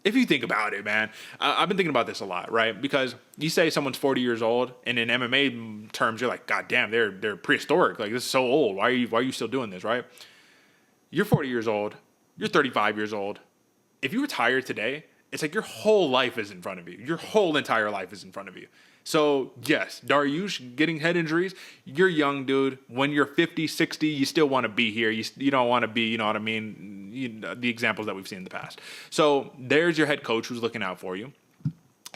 If you think about it, man, I've been thinking about this a lot, right? Because you say someone's 40 years old, and in MMA terms, you're like, God damn, they're prehistoric. Like, this is so old. Why are you still doing this, right? You're 40 years old. You're 35 years old. If you retire today, it's like your whole life is in front of you. Your whole entire life is in front of you. So, yes, Dariush getting head injuries, you're young, dude. When you're 50, 60, you still want to be here. You don't want to be, you know what I mean, the examples that we've seen in the past. So, there's your head coach who's looking out for you.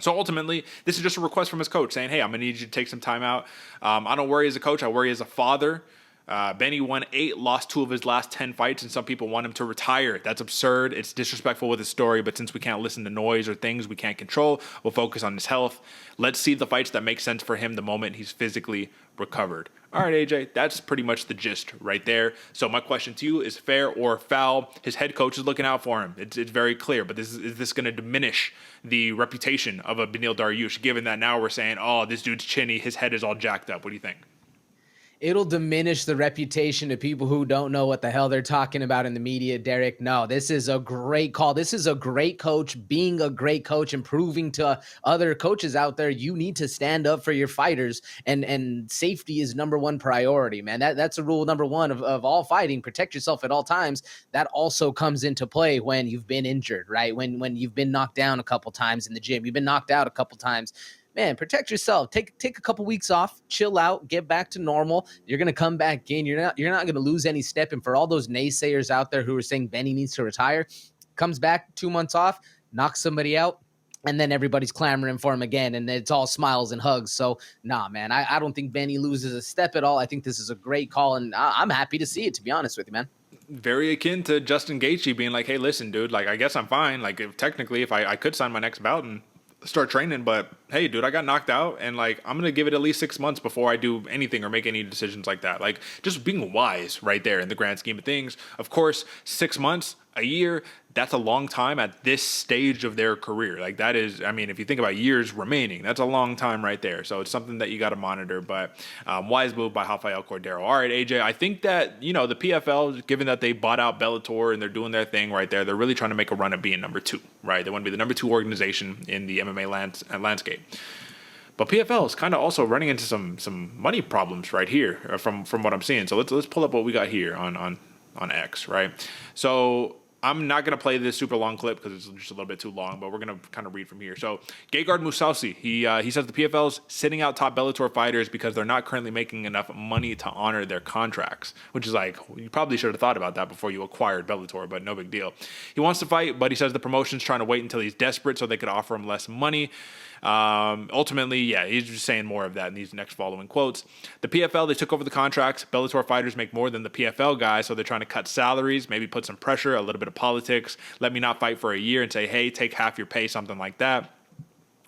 So, ultimately, this is just a request from his coach saying, hey, I'm going to need you to take some time out. I don't worry as a coach. I worry as a father. Benny won 8, lost 2 of his last 10 fights, and some people want him to retire. That's absurd. It's disrespectful with his story, but since we can't listen to noise or things we can't control, we'll focus on his health. Let's see the fights that make sense for him the moment he's physically recovered. All right, AJ, that's pretty much the gist right there. So my question to you is fair or foul? His head coach is looking out for him. It's very clear, but is this going to diminish the reputation of a Beneil Dariush, given that now we're saying, oh, this dude's chinny, his head is all jacked up? What do you think? It'll diminish the reputation of people who don't know what the hell they're talking about in the media, Derek. No, this is a great call. This is a great coach being a great coach and proving to other coaches out there you need to stand up for your fighters, and safety is number one priority, man. That's a rule number one of all fighting. Protect yourself at all times. That also comes into play when you've been injured, right? When you've been knocked down a couple times in the gym, you've been knocked out a couple times. Man, protect yourself. Take a couple weeks off, chill out, get back to normal. You're gonna come back in. You're not gonna lose any step. And for all those naysayers out there who are saying Benny needs to retire, comes back 2 months off, knocks somebody out, and then everybody's clamoring for him again, and it's all smiles and hugs. So, nah, man, I don't think Benny loses a step at all. I think this is a great call, and I'm happy to see it, to be honest with you, man. Very akin to Justin Gaethje being like, hey, listen, dude, like, I guess I'm fine. Like, if I could sign my next bout and start training, but hey, dude, I got knocked out, and like, I'm gonna give it at least 6 months before I do anything or make any decisions like that. Like, just being wise right there in the grand scheme of things. Of course, 6 months, a year, that's a long time at this stage of their career. Like, that is, I mean, if you think about years remaining, that's a long time right there. So it's something that you got to monitor, but wise move by Rafael Cordeiro. All right, AJ, I think that, the PFL, given that they bought out Bellator and they're doing their thing right there, they're really trying to make a run at being number 2, right? They want to be the number 2 organization in the MMA landscape. But PFL is kind of also running into some money problems right here from what I'm seeing. So let's pull up what we got here on X, right? So I'm not going to play this super long clip because it's just a little bit too long, but we're going to kind of read from here. So Gegard Mousasi, he says the PFL's sitting out top Bellator fighters because they're not currently making enough money to honor their contracts, which is like, you probably should have thought about that before you acquired Bellator, but no big deal. He wants to fight, but he says the promotion's trying to wait until he's desperate so they could offer him less money. Ultimately, yeah, he's just saying more of that in these next following quotes. The PFL, they took over the contracts. Bellator fighters make more than the PFL guys, so they're trying to cut salaries, maybe put some pressure, a little bit of politics. Let me not fight for a year and say, hey, take half your pay, something like that.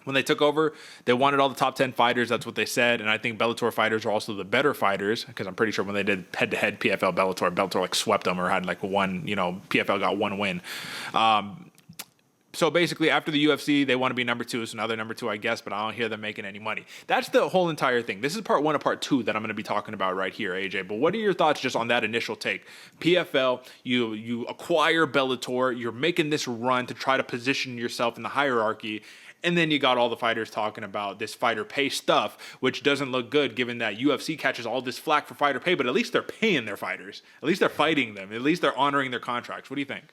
When they took over, they wanted all the top 10 fighters. That's what they said. And I think Bellator fighters are also the better fighters, because I'm pretty sure when they did head-to-head PFL Bellator like swept them or had like one, PFL got one win. So basically, after the UFC, they want to be number 2. So now they're number 2, I guess, but I don't hear them making any money. That's the whole entire thing. This is part 1 of part 2 that I'm going to be talking about right here, AJ. But what are your thoughts just on that initial take? PFL, you acquire Bellator, you're making this run to try to position yourself in the hierarchy, and then you got all the fighters talking about this fighter pay stuff, which doesn't look good given that UFC catches all this flack for fighter pay, but at least they're paying their fighters. At least they're fighting them. At least they're honoring their contracts. What do you think?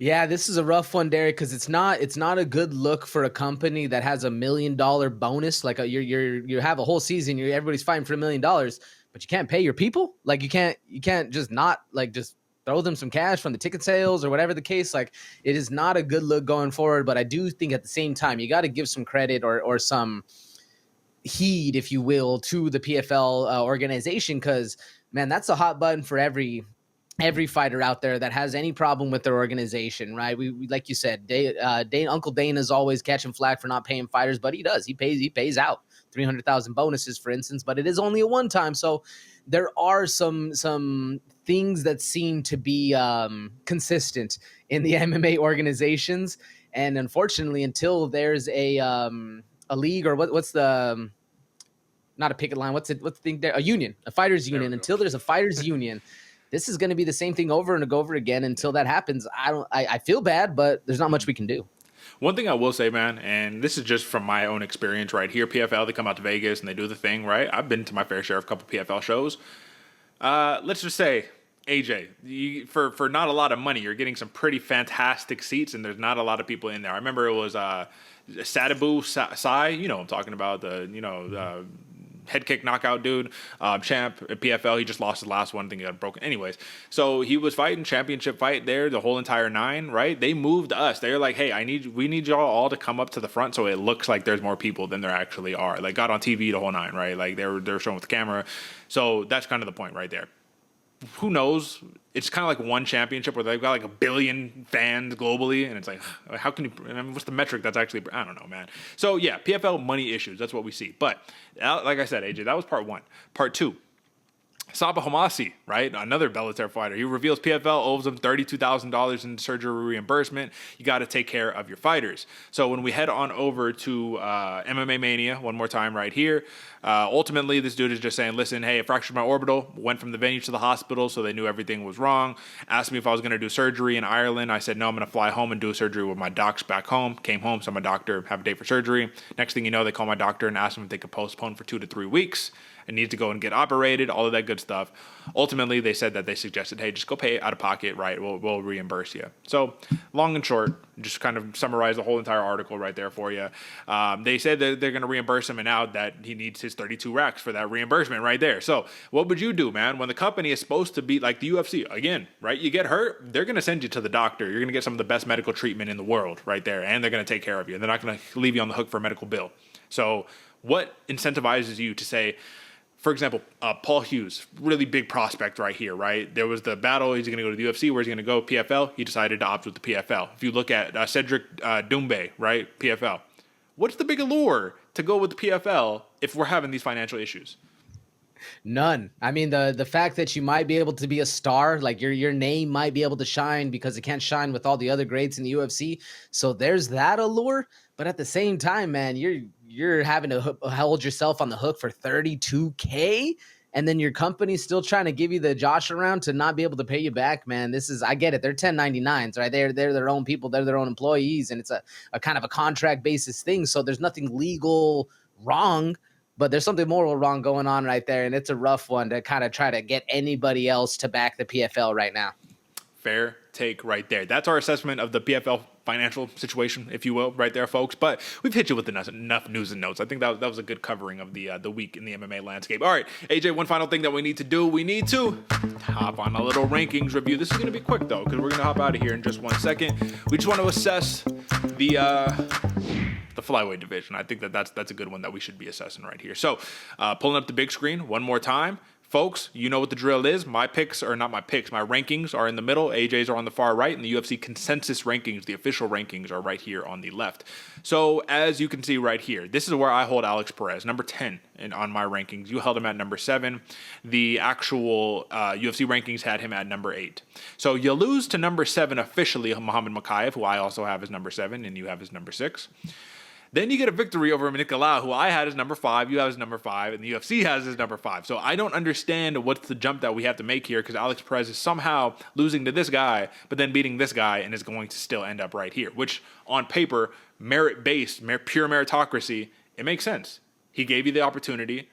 Yeah, this is a rough one, Derek, because it's not a good look for a company that has $1 million bonus. Like you have a whole season, everybody's fighting for $1 million, but you can't pay your people. Like you can't just not like just throw them some cash from the ticket sales or whatever the case. Like it is not a good look going forward. But I do think at the same time you got to give some credit or some heed, if you will, to the PFL organization, because man, that's a hot button for every fighter out there that has any problem with their organization, right? We like you said, Uncle Dana's always catching flack for not paying fighters, but he does. He pays out 300,000 bonuses, for instance, but it is only a one time. So there are some things that seem to be consistent in the MMA organizations, and unfortunately, until there's a league or what's the not a picket line, what's the thing there? A union, a fighters union. Until there's a fighters union, this is going to be the same thing over and over again. Until that happens, I feel bad, but there's not much we can do. One thing I will say, man, and this is just from my own experience right here, PFL, they come out to Vegas and they do the thing, right? I've been to my fair share of a couple PFL shows. Let's just say, AJ, for not a lot of money, you're getting some pretty fantastic seats, and there's not a lot of people in there. I remember it was Sadabu Sai, I'm talking about the head kick knockout dude, champ at PFL. He just lost his last one. I think he got broken. Anyways, so he was fighting championship fight there, the whole entire 9, right? They moved us. They're like, hey, we need y'all all to come up to the front so it looks like there's more people than there actually are. Like, got on TV the whole 9, right? Like they're showing with the camera. So that's kind of the point right there. Who knows? It's kind of like one championship where they've got like 1 billion fans globally, and it's like, how can you? What's the metric that's actually? I don't know, man. So yeah, PFL money issues. That's what we see. But like I said, AJ, that was part 1. Part 2. Saba Hamasi, right? Another Bellator fighter. He reveals PFL owes him $32,000 in surgery reimbursement. You got to take care of your fighters. So when we head on over to MMA Mania, one more time right here, ultimately this dude is just saying, listen, hey, I fractured my orbital, went from the venue to the hospital, so they knew everything was wrong. Asked me if I was going to do surgery in Ireland. I said, no, I'm going to fly home and do surgery with my docs back home. Came home, saw my doctor, have a date for surgery. Next thing you know, they call my doctor and ask him if they could postpone for 2 to 3 weeks. I need to go and get operated, all of that good stuff. Ultimately, they said that they suggested, hey, just go pay out of pocket, right? We'll reimburse you. So long and short, just kind of summarize the whole entire article right there for you. They said that they're going to reimburse him, and now that he needs his 32 racks for that reimbursement right there. So what would you do, man, when the company is supposed to be like the UFC? Again, right? You get hurt, they're going to send you to the doctor. You're going to get some of the best medical treatment in the world right there, and they're going to take care of you. They're not going to leave you on the hook for a medical bill. So what incentivizes you to say, for example, Paul Hughes, really big prospect right here, right? There was the battle. He's going to go to the UFC. Where's he going to go? PFL. He decided to opt with the PFL. If you look at Cedric Doumbé, right? PFL. What's the big allure to go with the PFL if we're having these financial issues? None. I mean, the fact that you might be able to be a star, like your name might be able to shine because it can't shine with all the other greats in the UFC. So there's that allure. But at the same time, man, you're having to hold yourself on the hook for $32K, and then your company's still trying to give you the Josh around to not be able to pay you back, man. I get it. They're 1099s, right? They're their own people. They're their own employees, and it's a kind of a contract basis thing. So there's nothing legal wrong, but there's something moral wrong going on right there, and it's a rough one to kind of try to get anybody else to back the PFL right now. Fair take right there. That's our assessment of the PFL financial situation, if you will, right there, folks. But we've hit you with enough news and notes. I think that was a good covering of the week in the MMA landscape. All right, AJ, one final thing that we need to do. We need to hop on a little rankings review. This is going to be quick, though, because we're going to hop out of here in just 1 second. We just want to assess the the flyweight division. I think that's a good one that we should be assessing right here. So pulling up the big screen one more time. Folks, you know what the drill is. My rankings are in the middle. AJ's are on the far right, and the UFC consensus rankings, the official rankings, are right here on the left. So as you can see right here, this is where I hold Alex Perez, number 10 on my rankings. You held him at number 7. The actual UFC rankings had him at number 8. So you lose to number 7 officially, Muhammad Mokaev, who I also have as number 7, and you have as number 6. Then you get a victory over Nicolau, who I had as number 5, you have as number 5, and the UFC has as number 5. So I don't understand what's the jump that we have to make here, because Alex Perez is somehow losing to this guy, but then beating this guy, and is going to still end up right here, which on paper, merit-based, pure meritocracy, it makes sense. He gave you the opportunity.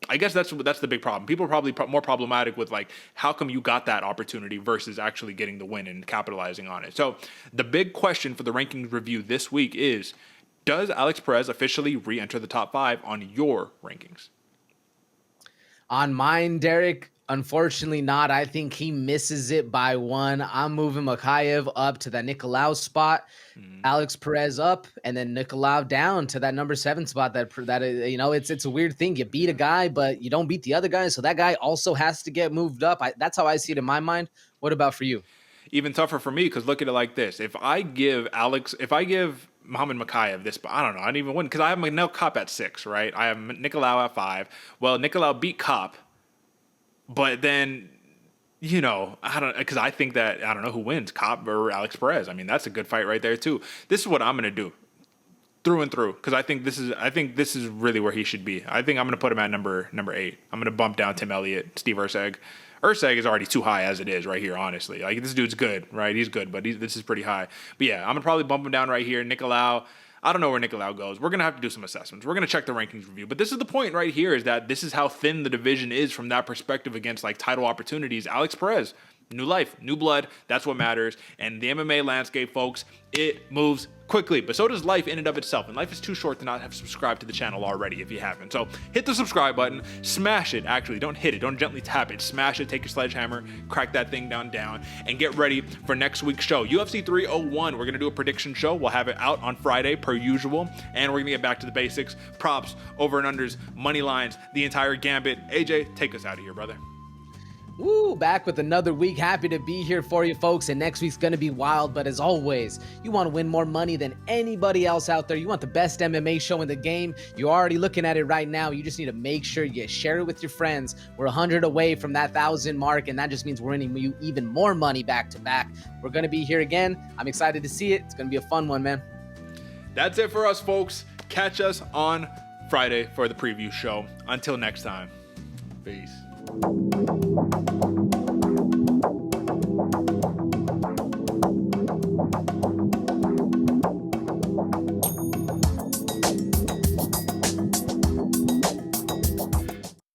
I guess that's the big problem. People are probably more problematic with, like, how come you got that opportunity versus actually getting the win and capitalizing on it. So the big question for the rankings review this week is, does Alex Perez officially re-enter the top 5 on your rankings? On mine, Derek, unfortunately not. I think he misses it by 1. I'm moving Mokaev up to that Nicolau spot, Alex Perez up, and then Nicolau down to that number 7 spot. That you know, it's a weird thing. You beat a guy, but you don't beat the other guy, so that guy also has to get moved up. That's how I see it in my mind. What about for you? Even tougher for me, because look at it like this. If I give Muhammad Mokaev this, I don't know, I didn't even win, because I have Manel Kopp at 6, right? I have Nicolau at 5. Well, Nicolau beat Kopp, but then, you know, because I think that, I don't know who wins, Kopp or Alex Perez. I mean, that's a good fight right there too. This is what I'm going to do through and through, because I think this is really where he should be. I think I'm going to put him at number 8. I'm going to bump down Tim Elliott, Steve Erceg. Erceg is already too high as it is right here, honestly. Like, this dude's good, right? He's good, but this is pretty high. But yeah, I'm going to probably bump him down right here. Nicolau, I don't know where Nicolau goes. We're going to have to do some assessments. We're going to check the rankings review. But this is the point right here, is that this is how thin the division is from that perspective against, like, title opportunities. Alex Perez, new life, new blood. That's what matters. And the MMA landscape, folks, it moves quickly, but so does life in and of itself, and life is too short to not have subscribed to the channel already if you haven't. So hit the subscribe button, smash it. Actually, don't hit it, don't gently tap it, smash it. Take your sledgehammer, crack that thing down, and get ready for next week's show, UFC 301. We're gonna do a prediction show. We'll have it out on Friday per usual, and we're gonna get back to the basics: props, over and unders, money lines, the entire gambit. AJ, take us out of here, brother. Woo, back with another week. Happy to be here for you folks, and next week's going to be wild, but as always, you want to win more money than anybody else out there. You want the best MMA show in the game. You're already looking at it right now. You just need to make sure you share it with your friends. We're 100 away from that 1,000 mark, and that just means we're winning you even more money back to back. We're going to be here again. I'm excited to see it. It's going to be a fun one, man. That's it for us, folks. Catch us on Friday for the preview show. Until next time, peace.